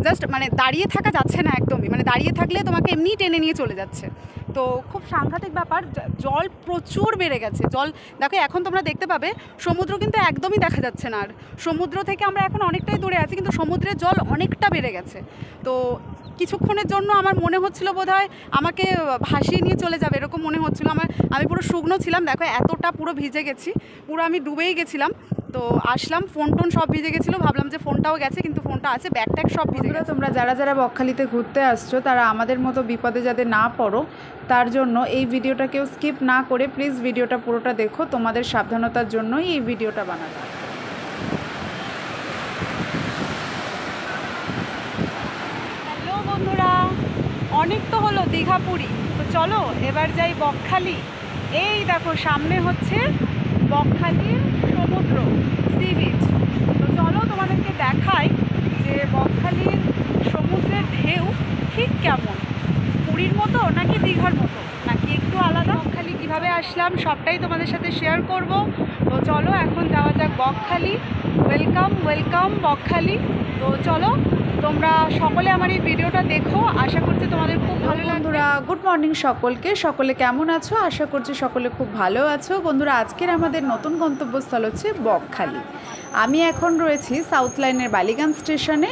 Just মানে দাঁড়িয়ে থাকা যাচ্ছে না একদমই, মানে দাঁড়িয়ে থাকলে তোমাকে এমনিই টেনে নিয়ে চলে যাচ্ছে। তো খুব সাংঘাতিক ব্যাপার, জল প্রচুর বেড়ে গেছে। জল দেখো এখন তোমরা দেখতে পাবে সমুদ্র কিন্তু একদমই দেখা যাচ্ছে না, আর সমুদ্র থেকে আমরা এখন অনেকটাই দূরে আছি, কিন্তু সমুদ্রের জল অনেকটা বেড়ে গেছে। তো কিছুক্ষণের জন্য আমার মনে হচ্ছিল বোধহয় আমাকে ভাসিয়ে নিয়ে চলে যাবে, এরকম মনে হচ্ছিল আমার। আমি পুরো শুকনো ছিলাম, দেখো এতটা পুরো ভিজে গেছি, পুরো আমি ডুবেই গেছিলাম। তো আসলাম, ফোন টোন সব ভিজে গেছিলো, ভাবলাম যে ফোনটাও গেছে, কিন্তু ফোনটা আছে, ব্যাগ ট্যাগ সব ভিজে গেছে। তোমরা যারা যারা বকখালিতে ঘুরতে আসছো তারা আমাদের মতো বিপদে যাতে না পড়ো, তার জন্য এই ভিডিওটা কেউ স্কিপ না করে প্লিজ ভিডিওটা পুরোটা দেখো। তোমাদের সাবধানতার জন্যই এই ভিডিওটা বানানো। হ্যালো বন্ধুরা, অনেক তো হলো দীঘা পুরী, তো চলো এবার যাই বকখালি। এই দেখো সামনে হচ্ছে বকখালির সমুদ্র, সি বিচ। তো চলো তোমাদেরকে দেখাই যে বকখালির সমুদ্রের ঢেউ ঠিক কেমন, পুরীর মতো নাকি দীঘার মতো নাকি একটু আলাদা। বকখালি কীভাবে আসলাম সবটাই তোমাদের সাথে শেয়ার করব। তো চলো এখন যাওয়া যাক বকখালি। Welcome welcome Bakkhali. তো চলো তোমরা সকলে আমার এই ভিডিওটা দেখো, আশা করছি তোমাদের খুব ভালো লাগবে। বন্ধুরা গুড মর্নিং সকলকে, সকলে কেমন আছো? আশা করছি সকলে খুব ভালো আছো। বন্ধুরা আজকের আমাদের নতুন গন্তব্যস্থল হচ্ছে বকখালি। আমি এখন রয়েছি সাউথ লাইনের বালিগঞ্জ স্টেশনে,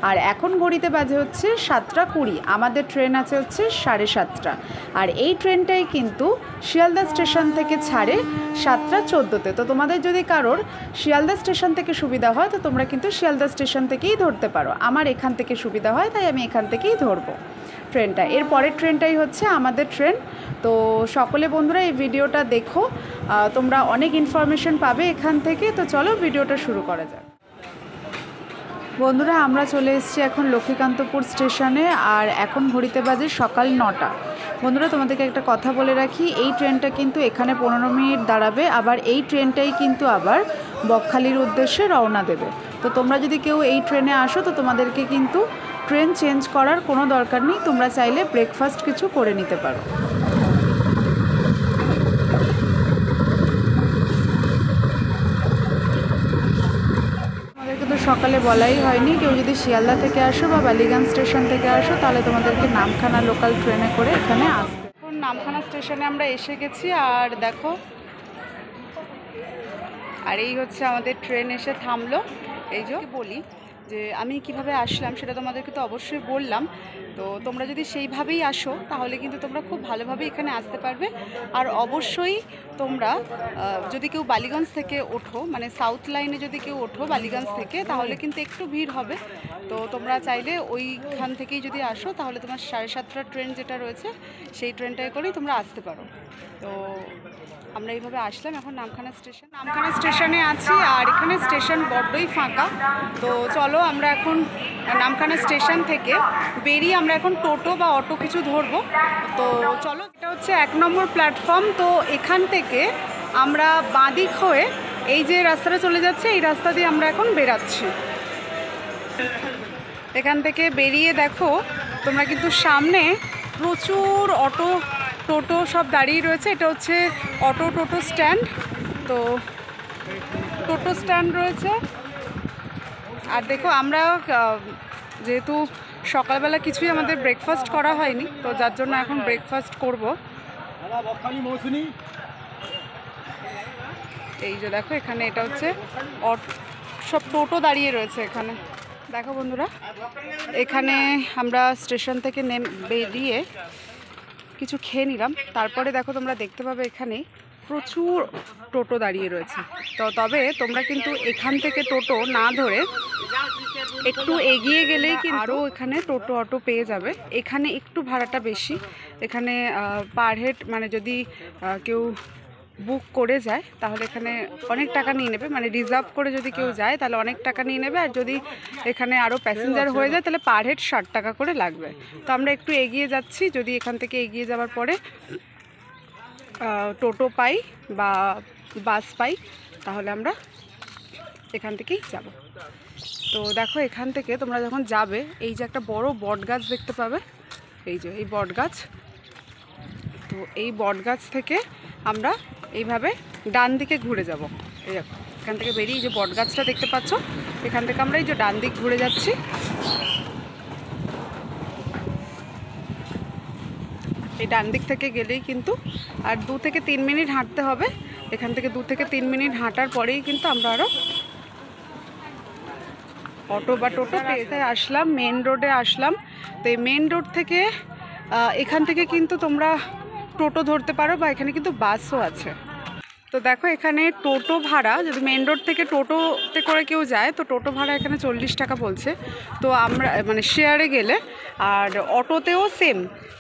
আর এখন ঘড়িতে বাজে হচ্ছে 7:20। আমাদের ট্রেন আছে হচ্ছে 7:30, আর এই ট্রেনটাই কিন্তু শিয়ালদা স্টেশন থেকে ছাড়ে 7:14-তে। তো তোমাদের যদি কারোর শিয়ালদা স্টেশন থেকে সুবিধা হয় তো তোমরা কিন্তু শিয়ালদা স্টেশন থেকেই ধরতে পারো। আমার এখান থেকে সুবিধা হয় তাই আমি এখান থেকেই ধরবো ট্রেনটা। এর পরের ট্রেনটাই হচ্ছে আমাদের ট্রেন। তো সকলে বন্ধুরা এই ভিডিওটা দেখো, তোমরা অনেক ইনফরমেশন পাবে এখান থেকে। তো চলো ভিডিওটা শুরু করা যাক। বন্ধুরা আমরা চলে এসেছি এখন লক্ষ্মীকান্তপুর স্টেশনে, আর এখন ঘড়িতে বাজে সকাল 9টা। বন্ধুরা তোমাদেরকে একটা কথা বলে রাখি, এই ট্রেনটা কিন্তু এখানে 15 মিনিট দাঁড়াবে, আবার এই ট্রেনটাই কিন্তু আবার বকখালির উদ্দেশ্যে রওনা দেবে। তো তোমরা যদি কেউ এই ট্রেনে আসো তো তোমাদেরকে কিন্তু ট্রেন চেঞ্জ করার কোনো দরকার নেই, তোমরা চাইলে ব্রেকফাস্ট কিছু করে নিতে পারো। তোমাদেরকে তো সকালে বলাই হয়নি, কেউ যদি শিয়ালদা থেকে আসো বা বালিগঞ্জ স্টেশন থেকে আসো তাহলে তোমাদেরকে নামখানা লোকাল ট্রেনে করে এখানে আসতে। এখন নামখানা স্টেশনে আমরা এসে গেছি, আর দেখো আর এই হচ্ছে আমাদের ট্রেন এসে থামলো। এই যে বলি যে আমি কিভাবে আসলাম সেটা তোমাদেরকে তো অবশ্যই বললাম। তো তোমরা যদি সেইভাবেই আসো তাহলে কিন্তু তোমরা খুব ভালোভাবে এখানে আসতে পারবে। আর অবশ্যই তোমরা যদি কেউ বালিগঞ্জ থেকে ওঠো, মানে সাউথ লাইনে যদি কেউ ওঠো বালিগঞ্জ থেকে, তাহলে কিন্তু একটু ভিড় হবে। তো তোমরা চাইলে ওইখান থেকেই যদি আসো তাহলে তোমার 7:30 ট্রেন যেটা রয়েছে সেই ট্রেনটায় করেই তোমরা আসতে পারো। তো আমরা এইভাবে আসলাম এখন নামখানা স্টেশনে আছি, আর এখানে স্টেশন বড্ডই ফাঁকা। তো চলো আমরা এখন নামখানা স্টেশন থেকে বেরিয়ে আমরা এখন টোটো বা অটো কিছু ধরবো। তো চলো, এটা হচ্ছে 1 নম্বর প্ল্যাটফর্ম। তো এখান থেকে আমরা বাঁদিক হয়ে এই যে রাস্তাটা চলে যাচ্ছে এই রাস্তা দিয়ে আমরা এখন বেরাচ্ছি। এখান থেকে বেরিয়ে দেখো তোমরা কিন্তু সামনে প্রচুর অটো টোটো সব দাঁড়িয়ে রয়েছে। এটা হচ্ছে টোটো স্ট্যান্ড। তো টোটো স্ট্যান্ড রয়েছে। আর দেখো আমরা যেহেতু সকালবেলা কিছুই আমাদের ব্রেকফাস্ট করা হয়নি, তো যার জন্য এখন ব্রেকফাস্ট করব। এই যে দেখো এখানে এটা হচ্ছে সব টোটো দাঁড়িয়ে রয়েছে এখানে। দেখো বন্ধুরা এখানে আমরা স্টেশন থেকে বেরিয়ে কিছু খেয়ে নিলাম, তারপরে দেখো তোমরা দেখতে পাবে এখানে প্রচুর টোটো দাঁড়িয়ে রয়েছে। তবে তোমরা কিন্তু এখান থেকে টোটো না ধরে একটু এগিয়ে গেলেই কিন্তু আরও এখানে টোটো অটো পেয়ে যাবে। এখানে একটু ভাড়াটা বেশি, এখানে পার হেড মানে যদি কেউ বুক করে যায় তাহলে এখানে অনেক টাকা নিয়ে নেবে, মানে রিজার্ভ করে যদি কেউ যায় তাহলে অনেক টাকা নিয়ে নেবে, আর যদি এখানে আরও প্যাসেঞ্জার হয়ে যায় তাহলে পার হেড 60 টাকা করে লাগবে। তো আমরা একটু এগিয়ে যাচ্ছি, যদি এখান থেকে এগিয়ে যাওয়ার পরে টোটো পাই বা বাস পাই তাহলে আমরা এখান থেকেই যাব। তো দেখো এখান থেকে তোমরা যখন যাবে এই যে একটা বড় বট গাছ দেখতে পাবে, এই যে এই বট গাছ। তো এই বট গাছ থেকে আমরা এইভাবে ডান দিকে ঘুরে যাব। এই দেখো এখান থেকে বেরিয়ে যে বট গাছটা দেখতে পাচ্ছ এখান থেকে আমরা এই যে ডান দিক ঘুরে যাচ্ছি। এই ডান দিক থেকে গেলেই কিন্তু, আর 2 থেকে 3 মিনিট হাঁটতে হবে। এখান থেকে 2 থেকে 3 মিনিট হাঁটার পরেই কিন্তু আমরা আরও অটো বা টোটো পেয়ে আসলাম, মেন রোডে আসলাম। তো এই মেন রোড থেকে এখান থেকে কিন্তু তোমরা টোটো ধরতে পারো বা এখানে কিন্তু বাসও আছে। তো দেখো এখানে টোটো ভাড়া, যদি মেন রোড থেকে টোটোতে করে কেউ যায় তো টোটো ভাড়া এখানে 40 টাকা বলছে। তো আমরা মানে শেয়ারে গেলে, আর অটোতেও সেম।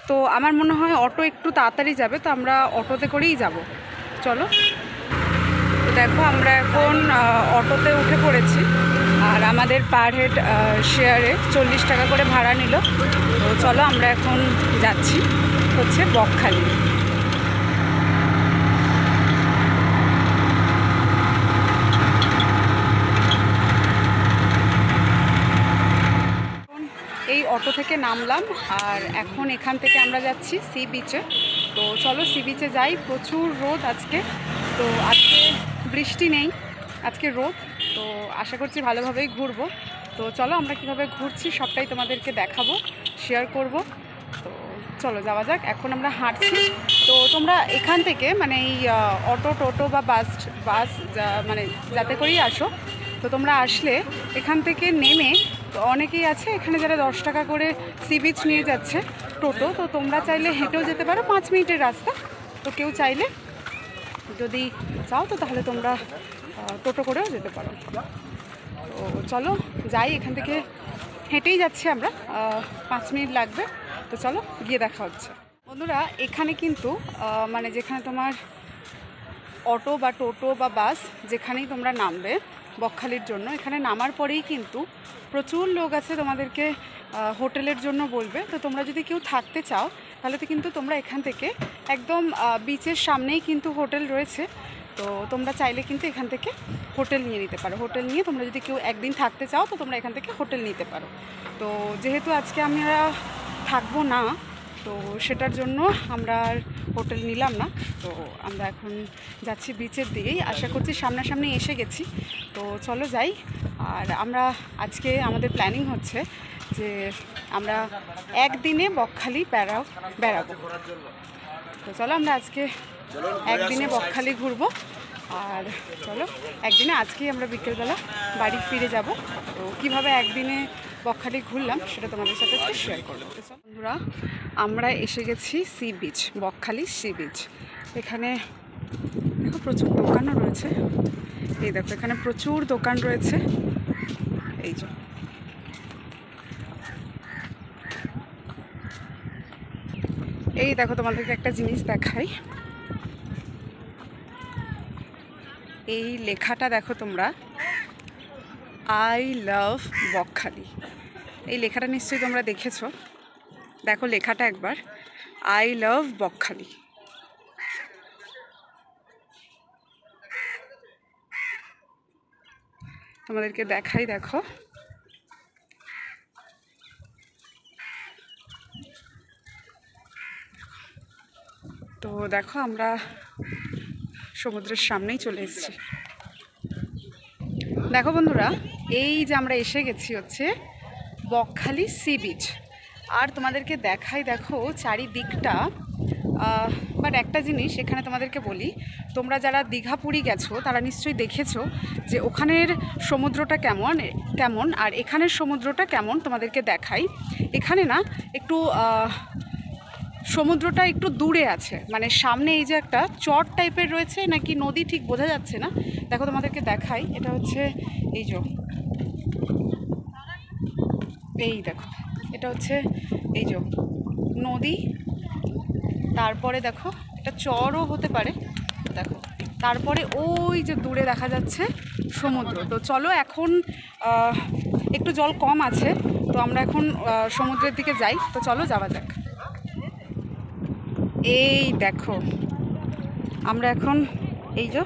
তো আমার মনে হয় অটো একটু তাড়াতাড়ি যাবে, তো আমরা অটোতে করেই যাব। চলো, তো দেখো আমরা এখন অটোতে উঠে পড়েছি, আর আমাদের পার হেড শেয়ারে 40 টাকা করে ভাড়া নিল। তো চলো আমরা এখন যাচ্ছি হচ্ছে বকখালি। এই অটো থেকে নামলাম, আর এখন এখান থেকে আমরা যাচ্ছি সি বিচে। তো চলো সি বিচে যাই। প্রচুর রোদ আজকে, তো আজকে বৃষ্টি নেই, আজকে রোদ। তো আশা করছি ভালোভাবেই ঘুরবো। তো চলো আমরা কীভাবে ঘুরছি সবটাই তোমাদেরকে দেখাবো, শেয়ার করব। তো চলো যাওয়া যাক। এখন আমরা হাঁটছি। তো তোমরা এখান থেকে মানে এই অটো টোটো বা বাস মানে যাতে করেই আসো, তো তোমরা আসলে এখান থেকে নেমে, তো অনেকেই আছে এখানে যারা 10 টাকা করে সি বিচ নিয়ে যাচ্ছে টোটো। তো তোমরা চাইলে হেঁটেও যেতে পারো, 5 মিনিটের রাস্তা। তো কেউ চাইলে যদি চাও তো তাহলে তোমরা টোটো করেও যেতে পারো। তো চলো যাই, এখান থেকে হেঁটেই যাচ্ছি আমরা, 5 মিনিট লাগবে। তো চলো গিয়ে দেখা হচ্ছে। বন্ধুরা এখানে কিন্তু মানে যেখানে তোমার অটো বা টোটো বা বাস যেখানেই তোমরা নামবে বকখালির জন্য, এখানে নামার পরেই কিন্তু প্রচুর লোক আছে তোমাদেরকে হোটেলের জন্য বলবে। তো তোমরা যদি কেউ থাকতে চাও তাহলে তো কিন্তু তোমরা এখান থেকে একদম বিচের সামনেই কিন্তু হোটেল রয়েছে। তো তোমরা চাইলে কিন্তু এখান থেকে হোটেল নিয়ে নিতে পারো। হোটেল নিয়ে তোমরা যদি কেউ একদিন থাকতে চাও তো তোমরা এখান থেকে হোটেল নিতে পারো। তো যেহেতু আজকে আমরা থাকবো না, তো সেটার জন্য আমরা আর হোটেল নিলাম না। তো আমরা এখন যাচ্ছি বিচের দিকেই, আশা করছি সামনাসামনি এসে গেছি। তো চলো যাই। আর আমরা আজকে আমাদের প্ল্যানিং হচ্ছে যে আমরা একদিনে বকখালি বেড়াবো। তো চলো আমরা আজকে একদিনে বকখালি ঘুরবো। আর চলো একদিনে আজকেই আমরা বিকেলবেলা বাড়ি ফিরে যাব। তো কীভাবে একদিনে বকখালি ঘুরলাম সেটা তোমাদের সাথে একটু শেয়ার করবো। বন্ধুরা আমরা এসে গেছি sea beach, Bakkhali sea beach. এখানে দেখো প্রচুর দোকানও রয়েছে। এই দেখো এখানে প্রচুর দোকান রয়েছে। এই যে এই দেখো তোমাদেরকে একটা জিনিস দেখাই। এই লেখাটা দেখো তোমরা, আই লাভ বকখালি। এই লেখাটা নিশ্চয়ই তোমরা দেখেছো। দেখো লেখাটা একবার, আই লাভ বকখালি। তোমাদেরকে দেখাই, দেখো তো দেখো আমরা সমুদ্রের সামনেই চলে এসেছি। দেখো বন্ধুরা এই যে আমরা এসে গেছি হচ্ছে বকখালি সি বিচ। আর তোমাদেরকে দেখাই, দেখো চারিদিকটা। বাট একটা জিনিস এখানে তোমাদেরকে বলি, তোমরা যারা দীঘা পুরী গেছো তারা নিশ্চয়ই দেখেছো যে ওখানের সমুদ্রটা কেমন আর এখানের সমুদ্রটা কেমন। তোমাদেরকে দেখাই, এখানে না একটু সমুদ্রটা একটু দূরে আছে, মানে সামনে এই যে একটা চট টাইপের রয়েছে নাকি নদী ঠিক বোঝা যাচ্ছে না। দেখো তোমাদেরকে দেখাই, এটা হচ্ছে এই যে এই দেখো এটা হচ্ছে এই যে নদী, তারপরে দেখো এটা চরও হতে পারে। দেখো তারপরে ওই যে দূরে দেখা যাচ্ছে সমুদ্র। তো চলো এখন একটু জল কম আছে, তো আমরা এখন সমুদ্রের দিকে যাই। তো চলো যাওয়া যাক। এই দেখো আমরা এখন এই যে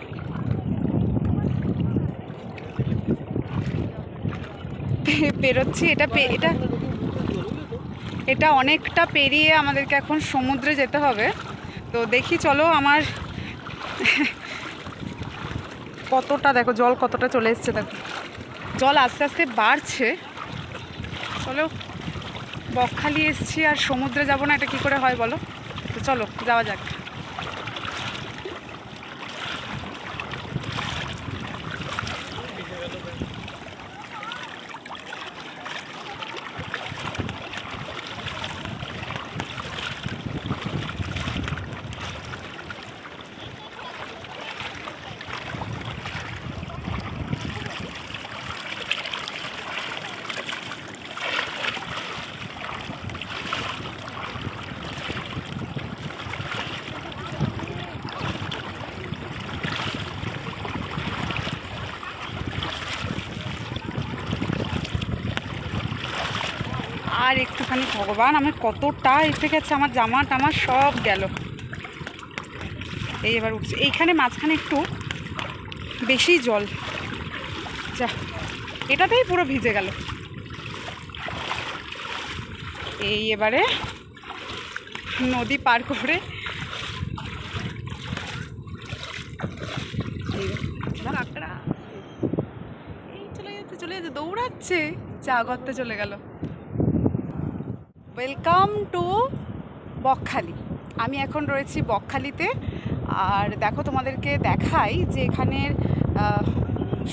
পেরোচ্ছি। এটা অনেকটা পেরিয়ে আমাদেরকে এখন সমুদ্রে যেতে হবে। তো দেখি চলো আমার কতটা, দেখো জল কতটা চলে এসছে। দেখো জল আস্তে আস্তে বাড়ছে। চলো বকখালি এসছি আর সমুদ্রে যাব না, এটা কি করে হয় বলো। তো চলো যাওয়া যাক। আর একটুখানি, ভগবান আমার কতটা এসে গেছে, আমার জামা টামা সব গেল। এই এবার উঠছে, এইখানে মাঝখানে একটু বেশি জল, যা এটাতেই পুরো ভিজে গেল। এই এবারে নদী পার করে এই চলে যাচ্ছে দৌড়াচ্ছে, চা করতে চলে গেল। Welcome to Bakkhali. আমি এখন রয়েছি বকখালিতে। আর দেখো তোমাদেরকে দেখাই যে এখানের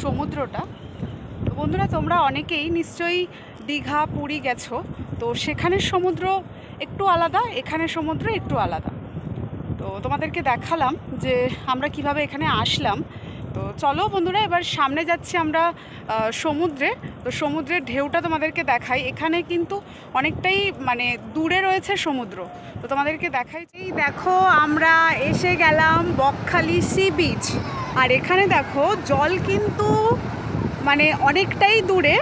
সমুদ্রটা। তো বন্ধুরা, তোমরা অনেকেই নিশ্চয়ই দীঘা পুরী গেছো, তো সেখানের সমুদ্র একটু আলাদা, এখানের সমুদ্র একটু আলাদা। তো তোমাদেরকে দেখালাম যে আমরা কিভাবে এখানে আসলাম। তো চলো বন্ধুরা, এবার সামনে যাচ্ছি আমরা সমুদ্রে। তো সমুদ্রের ঢেউটা তোমাদেরকে দেখাই। এখানে কিন্তু অনেকটাই মানে দূরে রয়েছে সমুদ্র, তো তোমাদেরকে দেখাই। এই দেখো আমরা এসে গেলাম বকখালি সি বিচ। আর এখানে দেখো জল কিন্তু মানে অনেকটাই দূরে।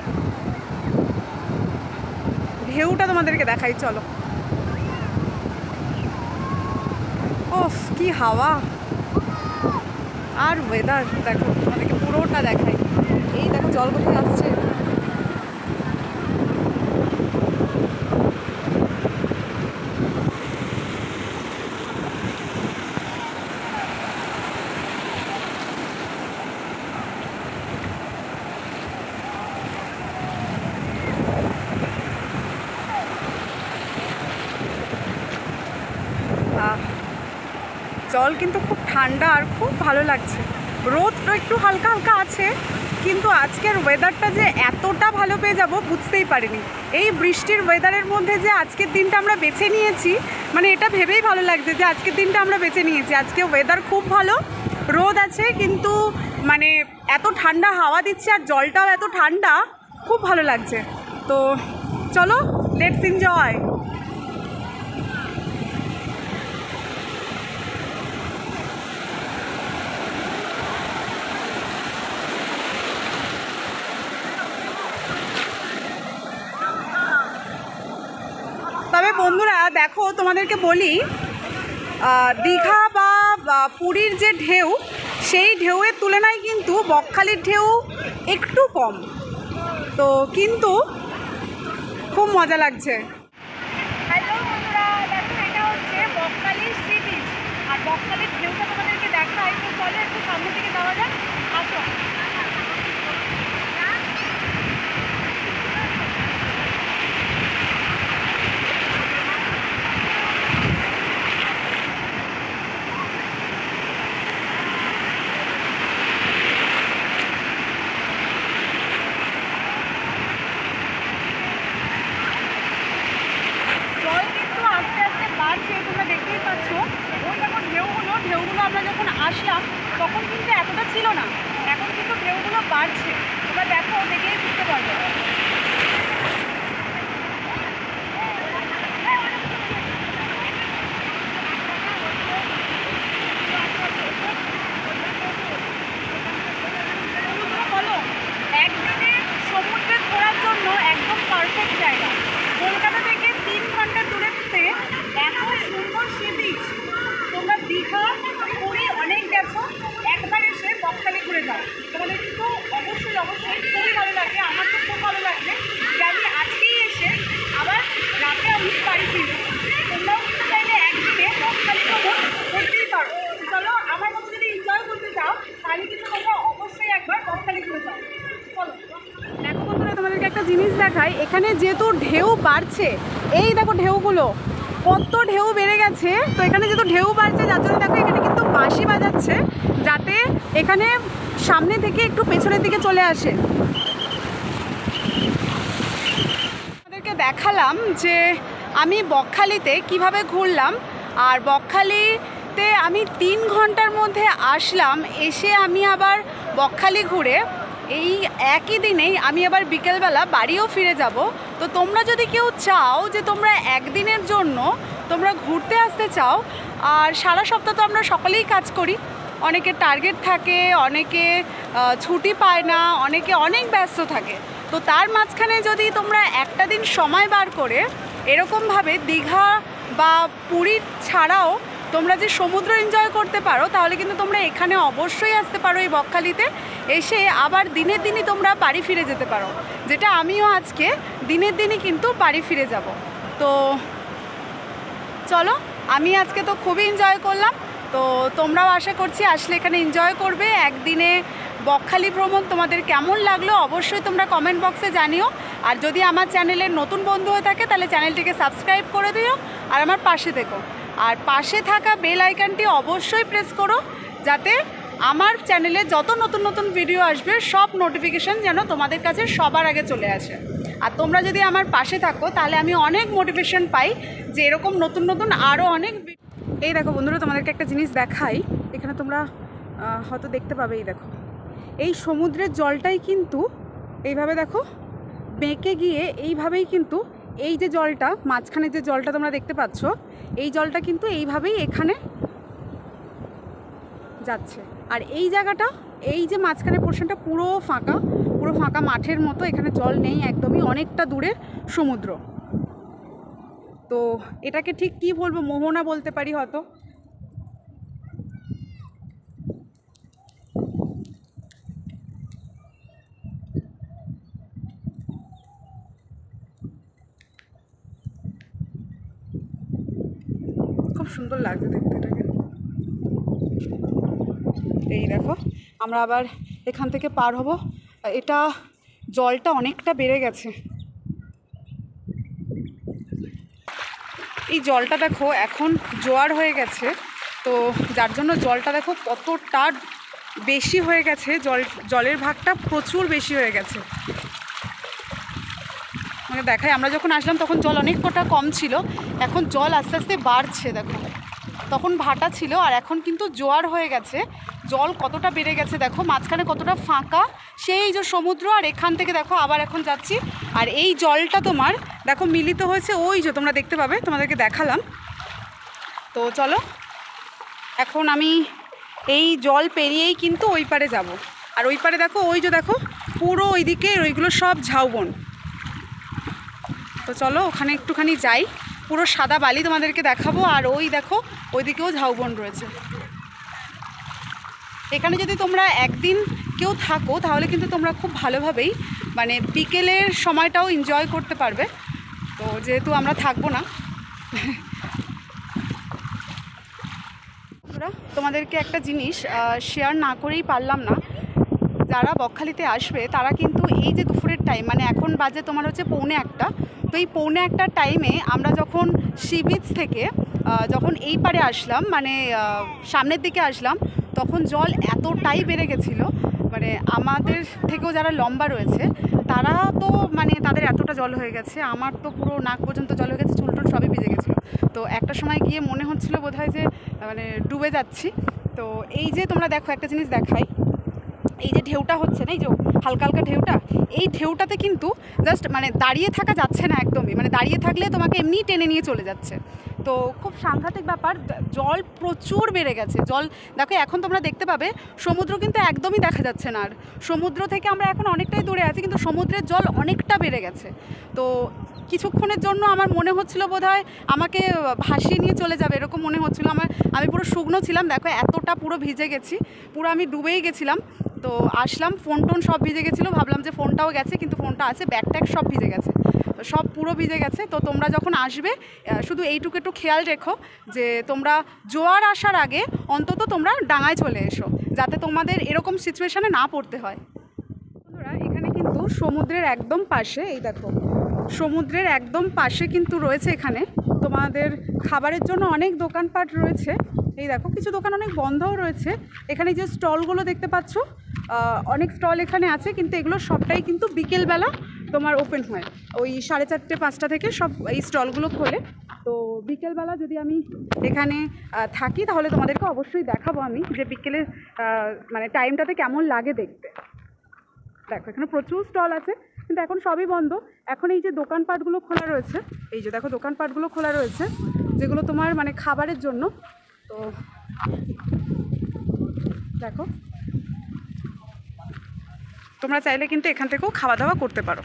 ঢেউটা তোমাদেরকে দেখাই, চলো। ওফ কি হাওয়া আর ওয়েদার দেখো, তোমাদেরকে পুরোটা দেখাই। এই দেখো জল কোথায় আসছে। জল কিন্তু খুব ঠান্ডা আর খুব ভালো লাগছে। রোদটা একটু হালকা হালকা আছে, কিন্তু আজকের ওয়েদারটা যে এতটা ভালো পেয়ে যাব বুঝতেই পারিনি। এই বৃষ্টির ওয়েদারের মধ্যে যে আজকের দিনটা আমরা বেছে নিয়েছি, মানে এটা ভেবেই ভালো লাগছে যে আজকের দিনটা আমরা বেছে নিয়েছি। আজকে ওয়েদার খুব ভালো, রোদ আছে, কিন্তু মানে এত ঠান্ডা হাওয়া দিচ্ছে আর জলটাও এত ঠান্ডা, খুব ভালো লাগছে। তো চলো, লেটস এনজয়। তবে বন্ধুরা দেখো, তোমাদেরকে বলি, দীঘা বা পুরীর যে ঢেউ, সেই ঢেউয়ের তুলনায় কিন্তু বকখালির ঢেউ একটু কম, তো কিন্তু খুব মজা লাগছে। হ্যালো বন্ধুরা, দেখো এটা হচ্ছে বকখালির সি বিচ। আর বকখালির ঢেউটা তোমাদেরকে দেখাই, তো চলো একটু সামনের দিকে যাওয়া যাক, আসো। তোমরা দেখতেই পাচ্ছ, ওই দেখো ঢেউগুলো আমরা যখন আসলাম তখন কিন্তু এতটা ছিল না, এখন কিন্তু ঢেউগুলো বাড়ছে। তোমরা দেখো, দেখেই বুঝতে পারবে। বলো, একদিনে সমুদ্রে ঘোরার জন্য একদম পারফেক্ট জায়গা। কলকাতা থেকে 3 ঘন্টা দূরত্বে এত সুন্দর সি বিচ। তোমরা দীঘা পুরী অনেক গেছো, একবার এসে বকখালি ঘুরে যাও, তোমাদের কিন্তু অবশ্যই খুবই ভালো লাগবে। আমার তো খুব ভালো লাগবে যে আমি আজকেই এসে আবার রাতে আমি বাড়ি ফিরবো। তোমরাও কিন্তু চাইলে একদিনে বকখালি ভ্রমণ করতেই পারো। চলো, আমার মতো যদি এনজয় করতে চাও তাহলে কিন্তু তোমরা অবশ্যই একবার বকখালি ঘুরে যাও। চলো দেখো বন্ধুরা, তোমাদেরকে একটা জিনিস দেখাই। এখানে যেহেতু ঢেউ বাড়ছে, এই দেখো ঢেউগুলো, কত ঢেউ বেড়ে গেছে। তো এখানে যেহেতু ঢেউ বাড়ছে যার জন্য দেখো এখানে কিন্তু বাঁশি বাজাচ্ছে, যাতে এখানে সামনে থেকে একটু পেছনের দিকে চলে আসে। আপনাদেরকে দেখালাম যে আমি বকখালিতে কিভাবে ঘুরলাম, আর বকখালিতে আমি 3 ঘন্টার মধ্যে আসলাম। এসে আমি আবার বকখালি ঘুরে এই একই দিনেই আমি আবার বিকেলবেলা বাড়িও ফিরে যাব। তো তোমরা যদি কেউ চাও যে তোমরা একদিনের জন্য তোমরা ঘুরতে আসতে চাও, আর সারা সপ্তাহ তো আমরা সকলেই কাজ করি, অনেকে টার্গেট থাকে, অনেকে ছুটি পায় না, অনেকে অনেক ব্যস্ত থাকে। তো তার মাঝখানে যদি তোমরা একটা দিন সময় বার করে এরকমভাবে দীঘা বা পুরী ছাড়াও তোমরা যে সমুদ্র এনজয় করতে পারো, তাহলে কিন্তু তোমরা এখানে অবশ্যই আসতে পারো এই বকখালিতে। এসে আবার দিনের দিনই তোমরা বাড়ি ফিরে যেতে পারো, যেটা আমিও আজকে দিনের দিনই কিন্তু বাড়ি ফিরে যাব। তো চলো, আমি আজকে তো খুবই এনজয় করলাম। তো তোমরাও আশা করছি আসলে এখানে এনজয় করবে। একদিনে বকখালি ভ্রমণ তোমাদের কেমন লাগলো অবশ্যই তোমরা কমেন্ট বক্সে জানিও। আর যদি আমার চ্যানেলের নতুন বন্ধু হয়ে থাকে তাহলে চ্যানেলটিকে সাবস্ক্রাইব করে দিও আর আমার পাশে থেকো। আর পাশে থাকা বেল আইকনটি অবশ্যই প্রেস করো, যাতে আমার চ্যানেলে যত নতুন নতুন ভিডিও আসবে সব নোটিফিকেশান যেন তোমাদের কাছে সবার আগে চলে আসে। আর তোমরা যদি আমার পাশে থাকো তাহলে আমি অনেক মোটিভেশন পাই যে এরকম নতুন নতুন আরও অনেক। এই দেখো বন্ধুরা, তোমাদেরকে একটা জিনিস দেখাই। এখানে তোমরা হয়তো দেখতে পাবে, এই দেখো এই সমুদ্রের জলটাই কিন্তু এইভাবে দেখো বেঁকে গিয়ে এইভাবেই কিন্তু এই যে জলটা মাঝখানে যে জলটা তোমরা দেখতে পাচ্ছ, এই জলটা কিন্তু এইভাবেই এখানে যাচ্ছে। আর এই জায়গাটা, এই যে মাঝখানে পোর্শনটা পুরো ফাঁকা মাঠের মতো, এখানে জল নেই একদমই, অনেকটা দূরে সমুদ্র। তো এটাকে ঠিক কি বলবো, মোহনা বলতে পারি হয়তো। খুব সুন্দর লাগছে দেখতে এটাকে। এই দেখো আমরা আবার এখান থেকে পার হব। এটা জলটা অনেকটা বেড়ে গেছে, এই জলটা দেখো এখন জোয়ার হয়ে গেছে। তো যার জন্য জলটা দেখো কতটা বেশি হয়ে গেছে, জলের ভাগটা প্রচুর বেশি হয়ে গেছে। মানে দেখাই, আমরা যখন আসলাম তখন জল অনেক কটা কম ছিল, এখন জল আস্তে আস্তে বাড়ছে। দেখো তখন ভাটা ছিল আর এখন কিন্তু জোয়ার হয়ে গেছে। জল কতটা বেড়ে গেছে দেখো, মাঝখানে কতটা ফাঁকা সেই যে সমুদ্র, আর এখান থেকে দেখো আবার এখন যাচ্ছি। আর এই জলটা তোমার দেখো মিলিত হয়েছে ওই যে তোমরা দেখতে পাবে, তোমাদেরকে দেখালাম। তো চলো এখন আমি এই জল পেরিয়েই কিন্তু ওই পারে যাব। আর ওই পারে দেখো ওই যে দেখো পুরো ওইদিকে ওইগুলো সব ঝাউবন। তো চলো ওখানে একটুখানি যাই, পুরো সাদা বালি তোমাদেরকে দেখাবো। আর ওই দেখো ওইদিকেও ঝাউবন রয়েছে। এখানে যদি তোমরা একদিন কেউ থাকো তাহলে কিন্তু তোমরা খুব ভালোভাবেই মানে বিকেলের সময়টাও এনজয় করতে পারবে। তো যেহেতু আমরা থাকবো না, তোমাদেরকে একটা জিনিস শেয়ার না করেই পারলাম না। যারা বকখালিতে আসবে তারা কিন্তু এই যে দুপুরের টাইম, মানে এখন বাজে তোমার হচ্ছে 1:45, তো এই 1:45 টাইমে আমরা যখন সি বিচ থেকে যখন এই পারে আসলাম, মানে সামনের দিকে আসলাম, তখন জল এতটাই বেড়ে গেছিলো, মানে আমাদের থেকেও যারা লম্বা রয়েছে তারা তো মানে তাদের এতটা জল হয়ে গেছে, আমার তো পুরো নাক পর্যন্ত জল হয়ে গেছে, চুলটুল সবই ভিজে গেছিলো। তো একটা সময় গিয়ে মনে হচ্ছিলো বোধহয় যে মানে ডুবে যাচ্ছি। তো এই যে তোমরা দেখো একটা জিনিস দেখাই, এই যে ঢেউটা হচ্ছে না, এই যে হালকা হালকা ঢেউটা, এই ঢেউটাতে কিন্তু জাস্ট মানে দাঁড়িয়ে থাকা যাচ্ছে না একদমই, মানে দাঁড়িয়ে থাকলে তোমাকে এমনি টেনে নিয়ে চলে যাচ্ছে। তো খুব সাংঘাতিক ব্যাপার, জল প্রচুর বেড়ে গেছে। জল দেখো এখন তোমরা দেখতে পাবে সমুদ্র কিন্তু একদমই দেখা যাচ্ছে না। আর সমুদ্র থেকে আমরা এখন অনেকটাই দূরে আছি, কিন্তু সমুদ্রের জল অনেকটা বেড়ে গেছে। তো কিছুক্ষণের জন্য আমার মনে হচ্ছিলো বোধহয় আমাকে ভাসিয়ে নিয়ে চলে যাবে, এরকম মনে হচ্ছিলো। আমি পুরো শুকনো ছিলাম, দেখো এতটা পুরো ভিজে গেছি, পুরো আমি ডুবেই গেছিলাম। তো আসলাম, ফোন টোন সব ভিজে গেছিলো, ভাবলাম যে ফোনটাও গেছে, কিন্তু ফোনটা আছে, ব্যাগ ট্যাগ সব ভিজে গেছে, সব পুরো ভিজে গেছে। তো তোমরা যখন আসবে শুধু এইটুকু একটু খেয়াল রেখো যে তোমরা জোয়ার আসার আগে অন্তত তোমরা ডাঙায় চলে এসো, যাতে তোমাদের এরকম সিচুয়েশানে না পড়তে হয়। বন্ধুরা এখানে কিন্তু সমুদ্রের একদম পাশে এই দেখো সমুদ্রের একদম পাশে কিন্তু রয়েছে এখানে তোমাদের খাবারের জন্য অনেক দোকানপাট রয়েছে। এই দেখো কিছু দোকান অনেক বন্ধও রয়েছে। এখানে যে স্টলগুলো দেখতে পাচ্ছ, অনেক স্টল এখানে আছে, কিন্তু এগুলো সবটাই কিন্তু বিকেলবেলা তোমার ওপেন হয়। ওই 4:30 5টা থেকে সব এই স্টলগুলো খোলে। তো বিকেলবেলা যদি আমি এখানে থাকি তাহলে তোমাদেরকে অবশ্যই দেখাবো আমি যে বিকেলের মানে টাইমটাতে কেমন লাগে দেখতে। দেখো এখানে প্রচুর স্টল আছে, কিন্তু এখন সবই বন্ধ। এখন এই যে দোকানপাটগুলো খোলা রয়েছে, এই যে দেখো দোকানপাটগুলো খোলা রয়েছে যেগুলো তোমার মানে খাবারের জন্য। তো দেখো তোমরা চাইলে কিন্তু এখান থেকেও খাওয়া দাওয়া করতে পারো।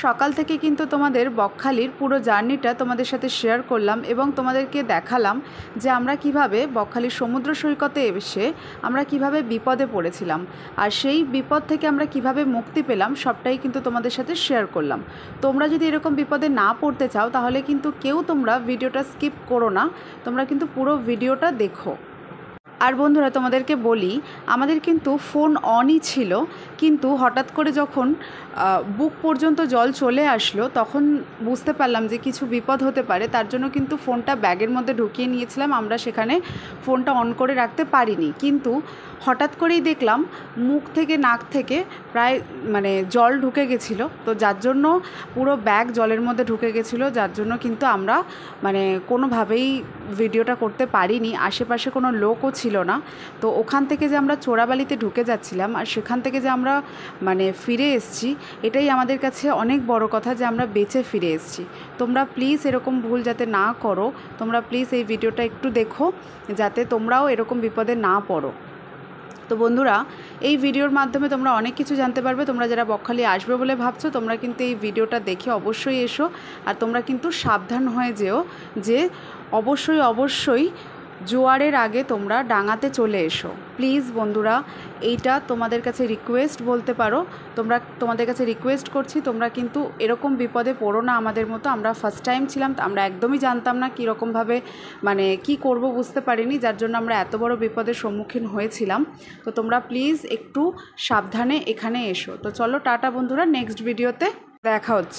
সকাল থেকে কিন্তু তোমাদের বকখালির পুরো জার্নিটা তোমাদের সাথে শেয়ার করলাম এবং তোমাদেরকে দেখালাম যে আমরা কিভাবে বকখালির সমুদ্র সৈকতে এসে আমরা কিভাবে বিপদে পড়েছিলাম, আর সেই বিপদ থেকে আমরা কিভাবে মুক্তি পেলাম সবটাই কিন্তু তোমাদের সাথে শেয়ার করলাম। তোমরা যদি এরকম বিপদে না পড়তে চাও তাহলে কিন্তু কেউ তোমরা ভিডিওটা স্কিপ করো না, তোমরা কিন্তু পুরো ভিডিওটা দেখো। আর বন্ধুরা তোমাদেরকে বলি, আমাদের কিন্তু ফোন অনই ছিল, কিন্তু হঠাৎ করে যখন বুক পর্যন্ত জল চলে আসলো তখন বুঝতে পারলাম যে কিছু বিপদ হতে পারে। তার জন্য কিন্তু ফোনটা ব্যাগের মধ্যে ঢুকিয়ে নিয়েছিলাম, আমরা সেখানে ফোনটা অন করে রাখতে পারিনি। কিন্তু হঠাৎ করেই দেখলাম মুখ থেকে নাক থেকে প্রায় মানে জল ঢুকে গেছিলো, তো যার জন্য পুরো ব্যাগ জলের মধ্যে ঢুকে গেছিলো, যার জন্য কিন্তু আমরা মানে কোনোভাবেই ভিডিওটা করতে পারিনি। আশেপাশে কোনো লোকও ছিল না। তো ওখান থেকে যে আমরা চোরাবালিতে ঢুকে যাচ্ছিলাম আর সেখান থেকে যে আমরা মানে ফিরে এসেছি, এটাই আমাদের কাছে অনেক বড় কথা যে আমরা বেঁচে ফিরে এসেছি। তোমরা প্লিজ এরকম ভুল যাতে না করো, তোমরা প্লিজ এই ভিডিওটা একটু দেখো যাতে তোমরাও এরকম বিপদে না পড়ো। তো বন্ধুরা, এই ভিডিওর মাধ্যমে তোমরা অনেক কিছু জানতে পারবে। তোমরা যারা বকখালি আসবে বলে ভাবছো তোমরা কিন্তু এই ভিডিওটা দেখে অবশ্যই এসো, আর তোমরা কিন্তু সাবধান হয়ে যেও যে অবশ্যই জোয়ারের আগে তোমরা ডাঙাতে চলে এসো। প্লিজ বন্ধুরা, এইটা তোমাদের কাছে রিকোয়েস্ট বলতে পারো, তোমাদের কাছে রিকোয়েস্ট করছি, তোমরা কিন্তু এরকম বিপদে পড়ো না আমাদের মতো। আমরা ফার্স্ট টাইম ছিলাম, আমরা একদমই জানতাম না কীরকমভাবে মানে কি করব বুঝতে পারিনি, যার জন্য আমরা এত বড় বিপদের সম্মুখীন হয়েছিলাম। তো তোমরা প্লিজ একটু সাবধানে এখানে এসো। তো চলো টাটা বন্ধুরা, নেক্সট ভিডিওতে দেখা হচ্ছে।